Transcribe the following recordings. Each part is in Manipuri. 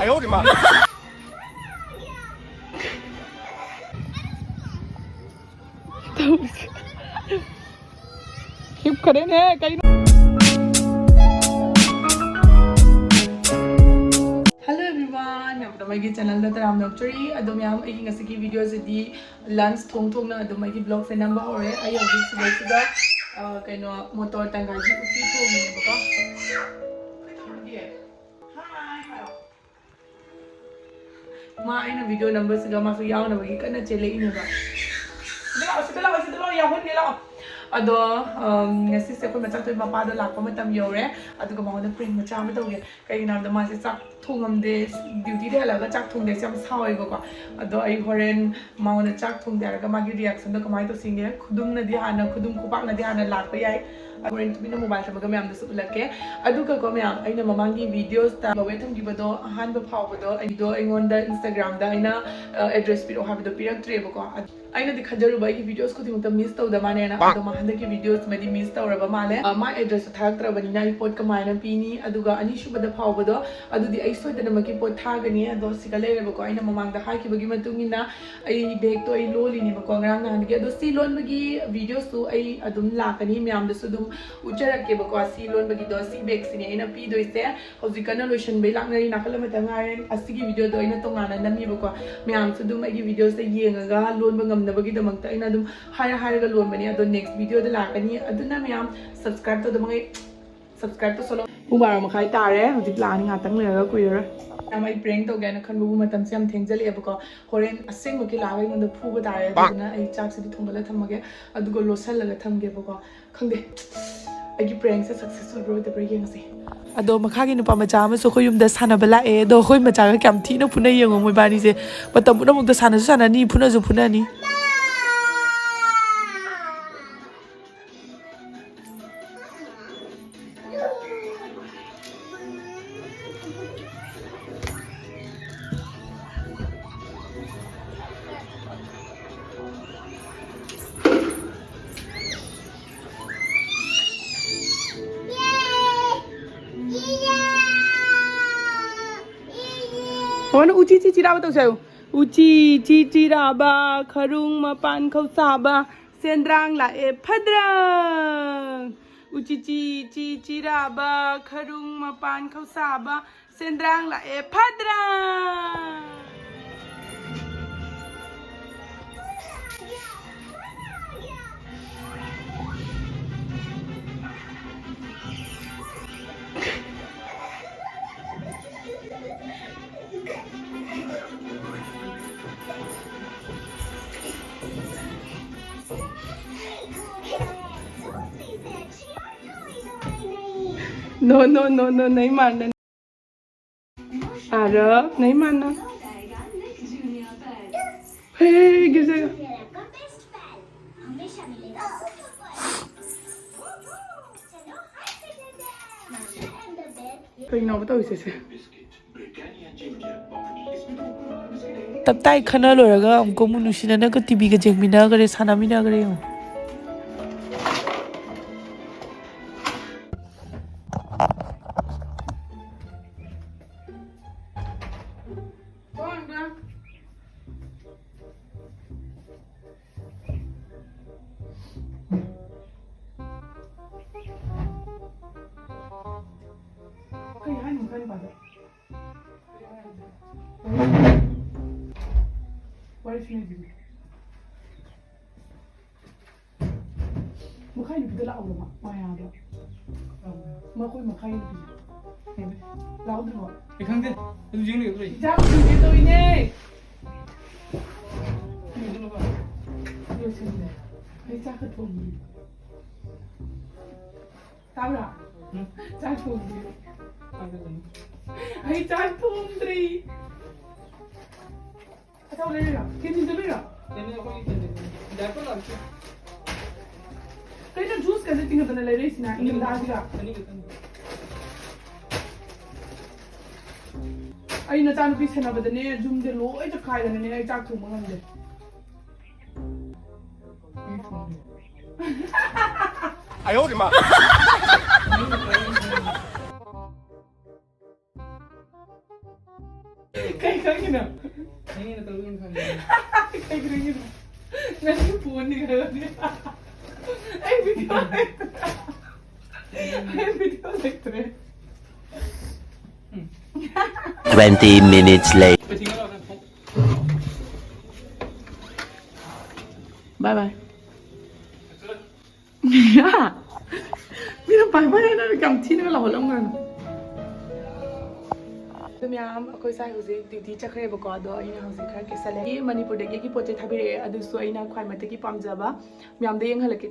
哎呦我的妈！Khiếp cái đấy nè, cây nó. Hello everyone, welcome to my channel. That I'm Nocturne. Adom yam ay ngasiki video sa di lunch thong na adom ay vlog sa number ore. Ay ang video sida kaino motor tanggal di uti thong ni baka. Hi. Ma ay na video number sida ma so yaw na bagi kana chele ina ba. Sidalaw yaw ni law. Ado ngasi se ko ma chak toy ma pa do lak pa ma tam yore adu ko ma na print ma cha ma tawge kai na da ma se chak thongam de duty de la ga chak thong de sam sawi ba ko ado ai horen ma na chak thong de ga ma gi reaction da ko mai to singe khudum na di hana khudum ko pak na di hana lak pa yai horen tu na mobile sa ga ma am da su lakke adu ka ko ma am ai na mamangi videos ta ba we thong gi ba do han ba phaw ba do ai do ai ngon da Instagram da ai na address pi ro ha ba do pirak tre ba ko ai na di khajaru ba gi videos ko thing ta miss taw da ma ne na ado ma han da ki videos ma di miss taw ra ba ma le ma address thak tra ba ni na report ka mai na pi ni adu ga ani shu ba da phaw ba do adu di ai soi da na ma ki pot tha ga ni ado sikale re ba ko ai na mamang da ha ki ba gi ma tung ina ai bag to ai lo li ni ba ko ngang ngang gi ado si lon ba gi videos su ai adum la ka ni myam da su dum ujarak ke ba ko si lon ba gi do si bag si ni ai na pi do ise hoji kana lotion be lak na ri na kala ma ta ngai asi gi video do ai na to ngana na mi ba ko myam su dum ai gi videos da yenga ga lon ba ngam na ba gi da mang ta ai na dum hire ga lon ba ni ado next video da la ka ni adu na myam subscribe to da mang subscribe to solo Umar ma khai tare hojik la ni nga tang le ga kuira amai prank to gana khan bu matam se am thengjali abko horen aseng mo ki la ga ngon phu ba tare aduna ai chak se thong bala thamage adugo losal la thamge bako khangde agi prank se successful bro the breaking se ado makha gi nupa macha ma so khoyum da sana bala e do khoi macha ga kam thi no phuna yengo moi bani se matam bu no mu da sana ni phuna ju phuna ni Mana uci ra ba tau sao uci ra ba kharung ma pan khau sa ba sendrang la e phadrang uci ra ba kharung ma pan khau sa ba sendrang la e phadrang No, नहीं मानना आरव नहीं मानना गिर जाएगा कहीं ना बताओ इसे तब ताई खना लोरगा हमको मुनुशिना ना को टीवी का जेंगमिना करे साना मिना करे हो What if you do? Makai ni kita lau lama, maya ada. Makoi makai ni kita. Lau tu apa? Ikan deh, itu jeng ni tu. Jangan pergi tu ini. Ini tu apa? Ini sini. Ini cakap tu ni. Tahu tak? Cakap tu ni. Ini cakap tu ni. Tahu lagi tak? Kita tu lagi tak? Ini apa ini? Dapat lah. Kita jus kasi tinggal tanah lele sini. Ini dah juga. Ini kita. Ay na chan pi sana bada ne zoom de lo ay ta khai da ne ay chak thum ngam de哎呦我的妈！ Kay kanina. Hindi na talungin ka niya. Kay kanina. Nagpupun ni kayo niya. Ay, video like Ay, video like 20 minutes later. Patingin ako. Bye bye. Yeah. Mira, bye bye na nagkamti na wala ko lang nga. Ma'am, ako sa huzig duty chakre ba ko ado ina huzig khar ke sale ye manipur de ki poche thabire adu so ina khwai mate ki pamjaba ma'am de yang halake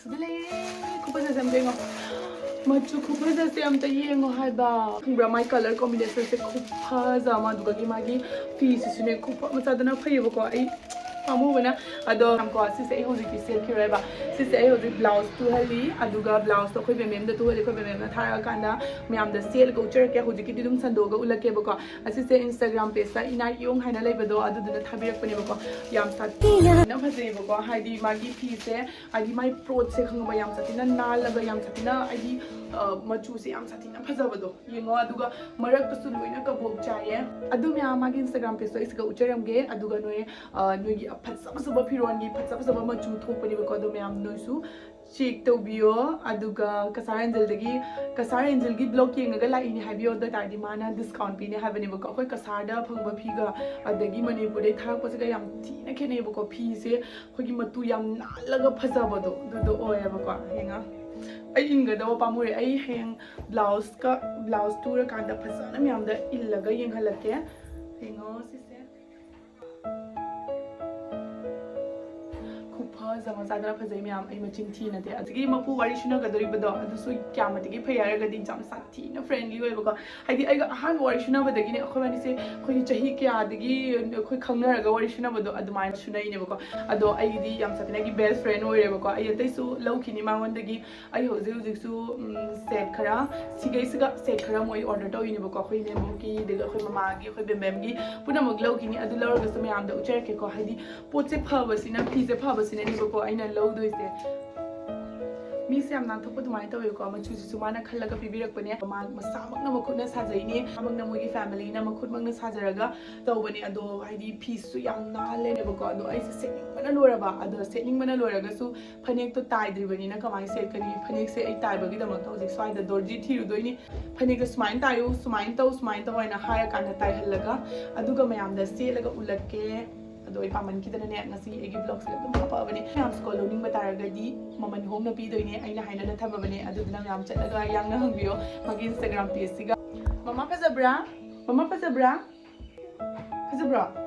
sudale kupa sa samde ngo machu kupa sa se am ta ye ngo hai ba bra my color combination se kupa za ma duga ki magi fi si sune kupa ma sa dana phai ba ko ai amu bana ado am ko si se huzig ki sel ki reba si se huzig blouse tu hali aduga blouse to khoi be mem da tu hali khoi be mem na thara kanda myam da sel go cher ke huzig ki dum sando ga ulake ba ko asi se instagram page sa ina yong haina lei ba do adu da thabirak pani ba ko yam sa na phase ba ko haidi magi phi se adi mai pro se khang ba yam sa tina na la ga yam sa tina adi machu se yam sa tina phaza ba do yengo aduga marak tu su loina ka bok chaye adu myam magi instagram page so isga ucheram ge aduga noi noi gi Pasaba Pirongi, Pasaba Machu Topani Kodo Mam Nusu, Cheek Tobio, Aduga, Kasaranzil Kasarangilgi blocking a gala in Habio the Tadimana discount pin have an evoco Kasada, Pumba Piga, Adagi Mani Bude Tapasagam Tina can evoco piece, Hogimatu Yam Laga Pasabado, the Oevoca, Hinga. I inga the Opamuri, I hang blouse tour kind of person, I am the Illaga Yang Halake, Hingo, sister. Zama Zadra Pazamiam, I'm a chintina there. The game of Warishina Gadribado, and the sweet Kamati, Payaraga di Jam Santina, friendly way. I got a hand warishina, but the Guinea Kovani say, Koyichahika, the Gi, quick hunger, Warishina, at the mind Shuna Nevoco, Ado Id, Yam Satinaki best friend, or Revoco. I had so low kinima one the gi, I was said Kara, Sigasiga said Karamoi order to Univoco, Nemoki, the Magi, Bemgi, put a Moglokini at the lower Gasamiam, the Ucherke, Hadi, puts a purpose in a piece of purpose in any ko aina low do ise mi se am nan thopu dumai tawe ko ma chu chu mana khalla ka pibirak pane ma samak na makhut na sajai ni amang na mogi family na makhut mang na sajaraga tawbani ado haidi piece su yam na le ne ko ado ai se setting mana lora ba ado setting mana lora ga su phanek to tai dribani na kamai set kani phanek se ai tai bagi damak to jik swai da dorji thiru doini phanek ga smain tayu smain to na haya kan tai halaga aduga mayam da se laga ulakke ado ipaman kita na ngasi egi vlog sila dum papa bani yam school learning bataraga di maman home na pi doine aina haina na thaba bani adu dina yam chalaga yang na hangbiyo magi instagram page siga mama phazabra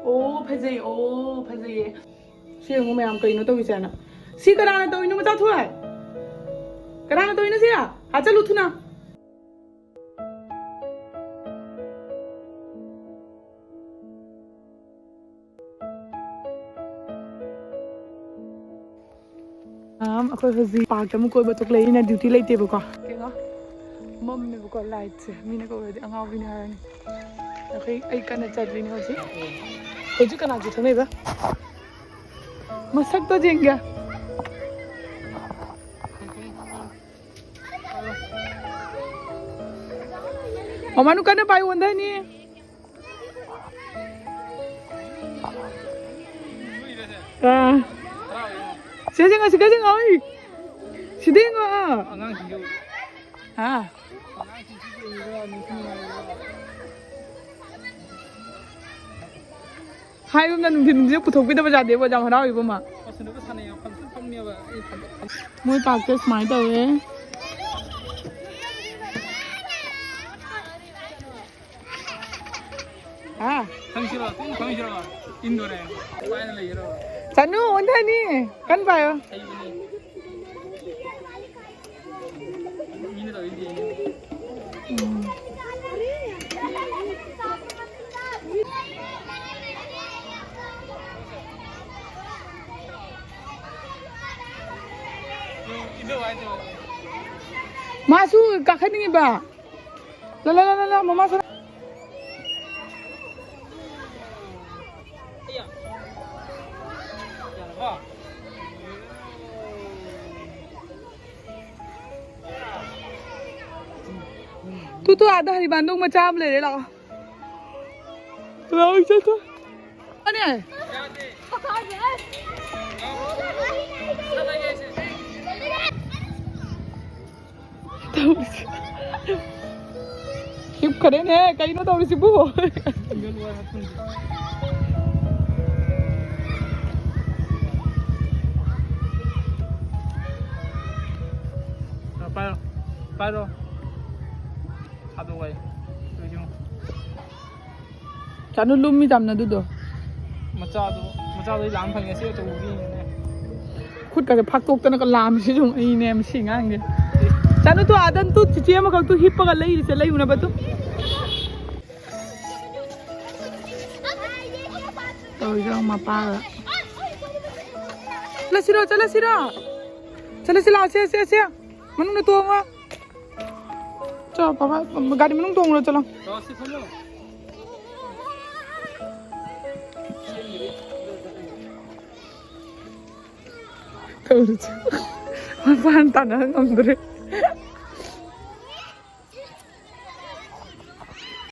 oh phazai si ngo mayam kaino to wisana si karana to inu mata thuai karana to inu sia ha chalu thuna Ako hazi park tamu koi batok lai na duty lai te bako kenga mom me bako light se mina ko wedi anga wini harani okay ai kana chatli ni hoji kana ji thame ba masak to jenga omanu kana pai wonda ni Siapa oi? Siapa Angang hijau. Ah. Angang hijau juga mungkin. Hai hôm nay mình sẽ phụ thuộc cái đó bây giờ để vào trong đó rồi mà. Mỗi tàu cái máy tàu ấy. À. Thằng 싫어, thằng 싫어. 인도네. 와인을 이러. Sanu, onda ni, kan ba yo? Ini dah ini. Itu wine tu. Masuk kakak ni ba? La, mama sana. तू आधा हरी बांधों में चाप ले रहा अने हिप करे ने कहीं ना तो उसी बू 빠져 가도 가요 요즘 자नु lummi jamna du do मचा도 लाम फंगे से तो उगी ने खुद का भाग तोक तना का लाम से जो ई ने म सिंगांगे जानु तो आदन तू चिचे म तू हिप का लई से लई उना बतू तो इधर मा पा चला सिरा से मनु ने तो मा चल पापा गाड़ी में तो चलो रस्सी खोलो 그렇지. 반탄은 놈들이